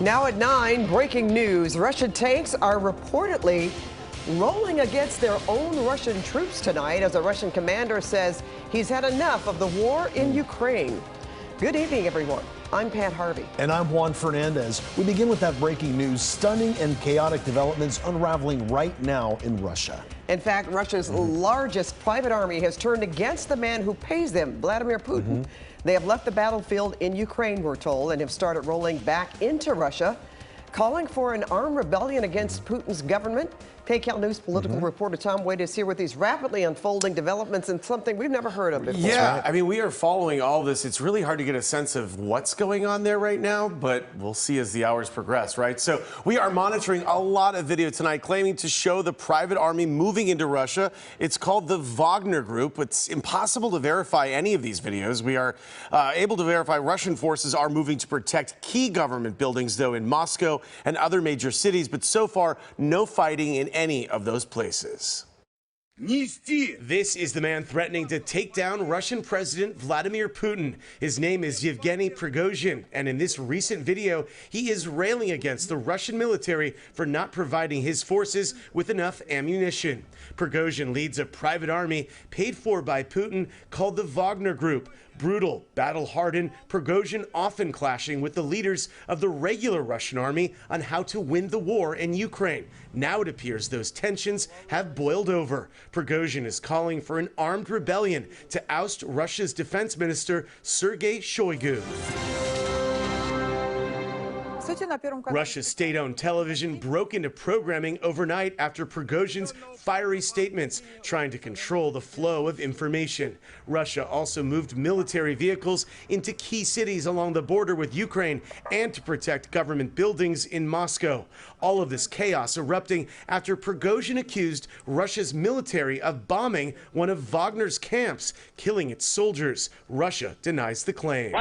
Now at 9, breaking news. Russian tanks are reportedly rolling against their own Russian troops tonight as a Russian commander says he's had enough of the war in Ukraine. Good evening, everyone. I'm Pat Harvey. And I'm Juan Fernandez. We begin with that breaking news. Stunning and chaotic developments unraveling right now in Russia. In fact, Russia's largest private army has turned against the man who pays them, Vladimir Putin. They have left the battlefield in Ukraine, we're told, and have started rolling back into Russia, calling for an armed rebellion against Putin's government. KCAL News political reporter Tom Wade is here with these rapidly unfolding developments and something we've never heard of before. Yeah, right? I mean, we are following all this. It's really hard to get a sense of what's going on there right now, but we'll see as the hours progress, right? So we are monitoring a lot of video tonight claiming to show the private army moving into Russia. It's called the Wagner Group. It's impossible to verify any of these videos. We are able to verify Russian forces are moving to protect key government buildings, though, in Moscow and other major cities, but so far, no fighting in any of those places. This is the man threatening to take down Russian President Vladimir Putin. His name is Yevgeny Prigozhin, and in this recent video, he is railing against the Russian military for not providing his forces with enough ammunition. Prigozhin leads a private army paid for by Putin called the Wagner Group. Brutal, battle-hardened, Prigozhin often clashing with the leaders of the regular Russian army on how to win the war in Ukraine. Now it appears those tensions have boiled over. Prigozhin is calling for an armed rebellion to oust Russia's defense minister, Sergei Shoigu. Russia's state-owned television broke into programming overnight after Prigozhin's fiery statements, trying to control the flow of information. Russia also moved military vehicles into key cities along the border with Ukraine and to protect government buildings in Moscow. All of this chaos erupting after Prigozhin accused Russia's military of bombing one of Wagner's camps, killing its soldiers. Russia denies the claim.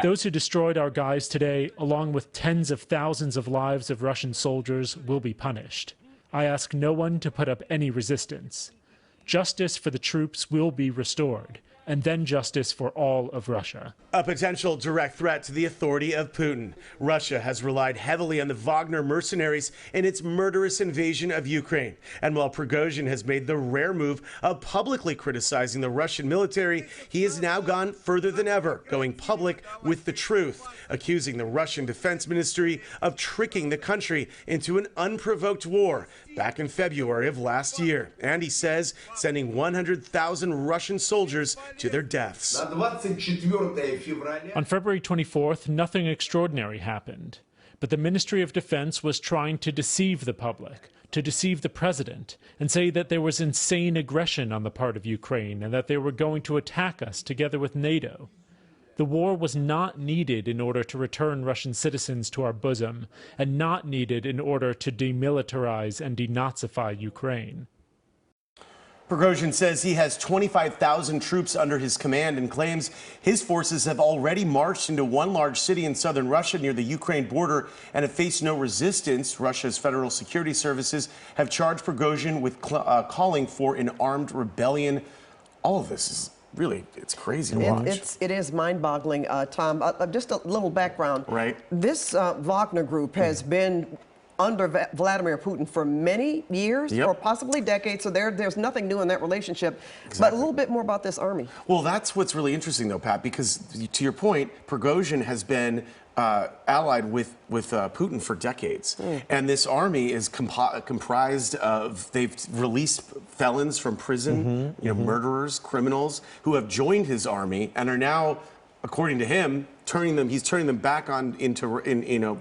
Those who destroyed our guys today, along with tens of thousands of lives of Russian soldiers, will be punished. I ask no one to put up any resistance. Justice for the troops will be restored, and then justice for all of Russia. A potential direct threat to the authority of Putin. Russia has relied heavily on the Wagner mercenaries in its murderous invasion of Ukraine. And while Prigozhin has made the rare move of publicly criticizing the Russian military, he has now gone further than ever, going public with the truth, accusing the Russian Defense Ministry of tricking the country into an unprovoked war back in February of last year. And he says sending 100,000 Russian soldiers to their deaths. On February 24th, nothing extraordinary happened. But the Ministry of Defense was trying to deceive the public, to deceive the president, and say that there was insane aggression on the part of Ukraine and that they were going to attack us together with NATO. The war was not needed in order to return Russian citizens to our bosom, and not needed in order to demilitarize and denazify Ukraine. Prigozhin says he has 25,000 troops under his command and claims his forces have already marched into one large city in southern Russia near the Ukraine border and have faced no resistance. Russia's federal security services have charged Prigozhin with calling for an armed rebellion. All of this is really, it's crazy to watch. It is mind-boggling, Tom. Just a little background. Right. This Wagner Group has been under Vladimir Putin for many years or possibly decades, so there's nothing new in that relationship. Exactly. But a little bit more about this army. Well, that's what's really interesting, though, Pat, because to your point, Prigozhin has been allied with Putin for decades. And this army is comprised of, they've released felons from prison, you know, murderers, criminals, who have joined his army and are now, according to him, he's turning them back on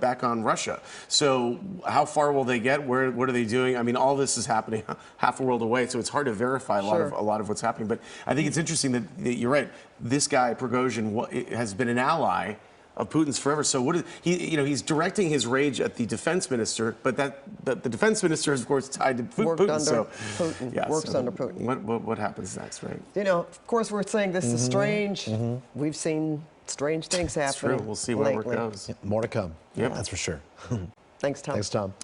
back on Russia. So how far will they get? What are they doing? I mean, all this is happening half a world away, so it's hard to verify a lot of what's happening. But I think it's interesting that you're right. This guy Prigozhin has been an ally of Putin's forever. So what is he? You know, he's directing his rage at the defense minister, but the defense minister is of course tied to Putin. Works under Putin. What happens next, right? You know, of course, we're saying this is strange. We've seen strange things happen. It's true. We'll see where it goes. More to come. Yep, that's for sure. Thanks, Tom. Thanks, Tom.